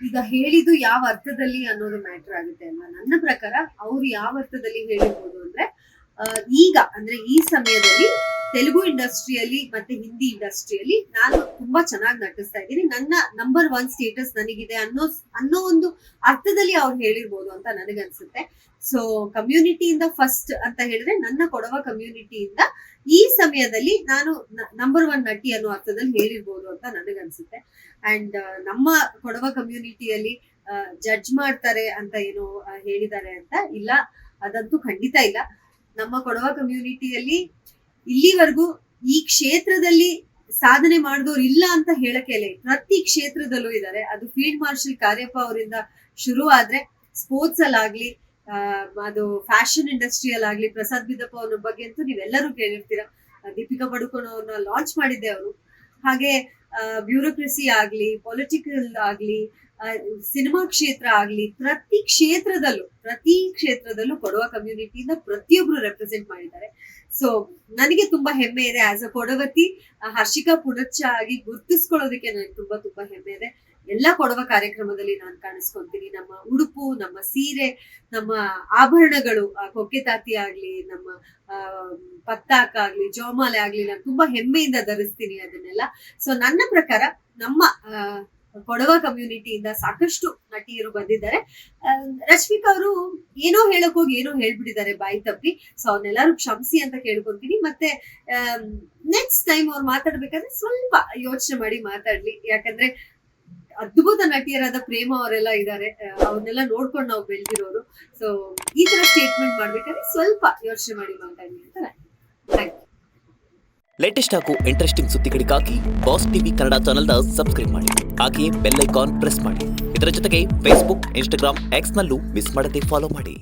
ಈಗ ಹೇಳಿದ್ದು ಯಾವ ಅರ್ಥದಲ್ಲಿ ಅನ್ನೋದು ಮ್ಯಾಟರ್ ಆಗುತ್ತೆ ಅಲ್ವಾ. ನನ್ನ ಪ್ರಕಾರ ಅವ್ರು ಯಾವ ಅರ್ಥದಲ್ಲಿ ಹೇಳಿರ್ಬೋದು ಅಂದ್ರೆ, ಈಗ ಅಂದ್ರೆ ಈ ಸಮಯದಲ್ಲಿ ತೆಲುಗು ಇಂಡಸ್ಟ್ರಿಯಲ್ಲಿ ಮತ್ತೆ ಹಿಂದಿ ಇಂಡಸ್ಟ್ರಿಯಲ್ಲಿ ನಾನು ತುಂಬಾ ಚೆನ್ನಾಗಿ ನಟಿಸ್ತಾ ಇದ್ದೀನಿ, ನನ್ನ ನಂಬರ್ 1 ಸ್ಟೇಟಸ್ ನನಗಿದೆ ಅನ್ನೋ ಒಂದು ಅರ್ಥದಲ್ಲಿ ಅವ್ರು ಹೇಳಿರ್ಬೋದು ಅಂತ ನನಗನ್ಸುತ್ತೆ. ಸೊ ಕಮ್ಯುನಿಟಿಯಿಂದ ಫಸ್ಟ್ ಅಂತ ಹೇಳಿದ್ರೆ ನನ್ನ ಕೊಡವ ಕಮ್ಯುನಿಟಿಯಿಂದ ಈ ಸಮಯದಲ್ಲಿ ನಾನು ನಂಬರ್ 1 ನಟಿ ಅನ್ನೋ ಅರ್ಥದಲ್ಲಿ ಹೇಳಿರ್ಬೋದು ಅಂತ ನನಗನ್ಸುತ್ತೆ. ಅಂಡ್ ನಮ್ಮ ಕೊಡವ ಕಮ್ಯುನಿಟಿಯಲ್ಲಿ ಜಡ್ಜ್ ಮಾಡ್ತಾರೆ ಅಂತ ಏನೋ ಹೇಳಿದ್ದಾರೆ ಅಂತ ಇಲ್ಲ, ಅದಂತೂ ಖಂಡಿತ ಇಲ್ಲ. ನಮ್ಮ ಕೊಡವ ಕಮ್ಯುನಿಟಿಯಲ್ಲಿ ಇಲ್ಲಿವರೆಗೂ ಈ ಕ್ಷೇತ್ರದಲ್ಲಿ ಸಾಧನೆ ಮಾಡಿದವ್ರು ಇಲ್ಲ ಅಂತ ಹೇಳಕ್ಕೆ ಇಲ್ಲ, ಪ್ರತಿ ಕ್ಷೇತ್ರದಲ್ಲೂ ಇದ್ದಾರೆ. ಅದು ಫೀಲ್ಡ್ ಮಾರ್ಷಲ್ ಕಾರ್ಯಪ್ಪ ಅವರಿಂದ ಶುರು ಆದ್ರೆ ಸ್ಪೋರ್ಟ್ಸ್ ಅಲ್ಲಾಗ್ಲಿ, ಅದು ಫ್ಯಾಷನ್ ಇಂಡಸ್ಟ್ರಿಯಲ್ ಆಗ್ಲಿ, ಪ್ರಸಾದ್ ಬಿದ್ದಪ್ಪ ಅವ್ರ ಬಗ್ಗೆ ಅಂತೂ ನೀವೆಲ್ಲರೂ ಕೇಳಿರ್ತೀರ. ದೀಪಿಕಾ ಪಡುಕೋಣ್ ಅವ್ರನ್ನ ಲಾಂಚ್ ಮಾಡಿದ್ದೆ ಅವರು. ಹಾಗೆ ಬ್ಯೂರೋಕ್ರಸಿ ಆಗ್ಲಿ, ಪೊಲಿಟಿಕಲ್ ಆಗ್ಲಿ, ಸಿನಿಮಾ ಕ್ಷೇತ್ರ ಆಗ್ಲಿ, ಪ್ರತಿ ಕ್ಷೇತ್ರದಲ್ಲೂ ಕೊಡವ ಕಮ್ಯುನಿಟಿಯಿಂದ ಪ್ರತಿಯೊಬ್ರು ರೆಪ್ರೆಸೆಂಟ್ ಮಾಡಿದ್ದಾರೆ. ಸೊ ನನಗೆ ತುಂಬಾ ಹೆಮ್ಮೆ ಇದೆ. ಆಸ್ ಅ ಕೊಡವತಿ ಹರ್ಷಿಕಾ ಪುಣಚ್ಚ ಆಗಿ ಗುರ್ತಿಸ್ಕೊಳ್ಳೋದಕ್ಕೆ ನನಗೆ ತುಂಬಾ ತುಂಬಾ ಹೆಮ್ಮೆ ಇದೆ. ಎಲ್ಲ ಕೊಡವ ಕಾರ್ಯಕ್ರಮದಲ್ಲಿ ನಾನು ಕಾಣಿಸ್ಕೊಂತೀನಿ. ನಮ್ಮ ಉಡುಪು, ನಮ್ಮ ಸೀರೆ, ನಮ್ಮ ಆಭರಣಗಳು, ಕೊಕ್ಕೆ ತಾತಿ ಆಗ್ಲಿ, ನಮ್ಮ ಪತ್ತಾಕ ಆಗ್ಲಿ, ಜೋಮಾಲೆ ಆಗ್ಲಿ, ನಾನು ತುಂಬಾ ಹೆಮ್ಮೆಯಿಂದ ಧರಿಸ್ತೀನಿ ಅದನ್ನೆಲ್ಲ. ಸೊ ನನ್ನ ಪ್ರಕಾರ ನಮ್ಮ ಕೊಡವ ಕಮ್ಯುನಿಟಿಯಿಂದ ಸಾಕಷ್ಟು ನಟಿಯರು ಬಂದಿದ್ದಾರೆ. ರಶ್ಮಿಕಾ ಅವರು ಏನೋ ಹೇಳಕ್ ಹೋಗಿ ಏನೋ ಹೇಳ್ಬಿಟ್ಟಿದ್ದಾರೆ ಬಾಯಿ ತಪ್ಪಿ. ಸೊ ಅವ್ರನ್ನೆಲ್ಲರೂ ಕ್ಷಮಿಸಿ ಅಂತ ಕೇಳ್ಕೊಂತೀನಿ. ಮತ್ತೆ ನೆಕ್ಸ್ಟ್ ಟೈಮ್ ಅವ್ರು ಮಾತಾಡ್ಬೇಕಾದ್ರೆ ಸ್ವಲ್ಪ ಯೋಚನೆ ಮಾಡಿ ಮಾತಾಡ್ಲಿ. ಯಾಕಂದ್ರೆ ಅದ್ಭುತ ನಟಿಯರಾದ ಪ್ರೇಮ ಅವರೆಲ್ಲ ಇದ್ದಾರೆ, ಅವ್ರನ್ನೆಲ್ಲ ನೋಡ್ಕೊಂಡು ನಾವು ಬೆಳೆದಿರೋರು. ಸೊ ಈ ತರ ಸ್ಟೇಟ್ಮೆಂಟ್ ಮಾಡ್ಬೇಕಾದ್ರೆ ಸ್ವಲ್ಪ ಯೋಚನೆ ಮಾಡಿ ಮಾತಾಡ್ಲಿ ಅಂತ ಥ್ಯಾಂಕ್ ಯು. ಲೇಟೆಸ್ಟ್ ಹಾಗೂ ಇಂಟ್ರೆಸ್ಟಿಂಗ್ ಸುದ್ದಿಗಳಿಗಾಗಿ ಬಾಸ್ ಟಿವಿ ಕನ್ನಡ ಚಾನೆಲ್ನ ಸಬ್ಸ್ಕ್ರೈಬ್ ಮಾಡಿ. ಹಾಗೆಯೇ ಬೆಲ್ ಐಕಾನ್ ಪ್ರೆಸ್ ಮಾಡಿ. ಇದರ ಜೊತೆಗೆ ಫೇಸ್ಬುಕ್, ಇನ್ಸ್ಟಾಗ್ರಾಮ್, ಎಕ್ಸ್ನಲ್ಲೂ ಮಿಸ್ ಮಾಡದೆ ಫಾಲೋ ಮಾಡಿ.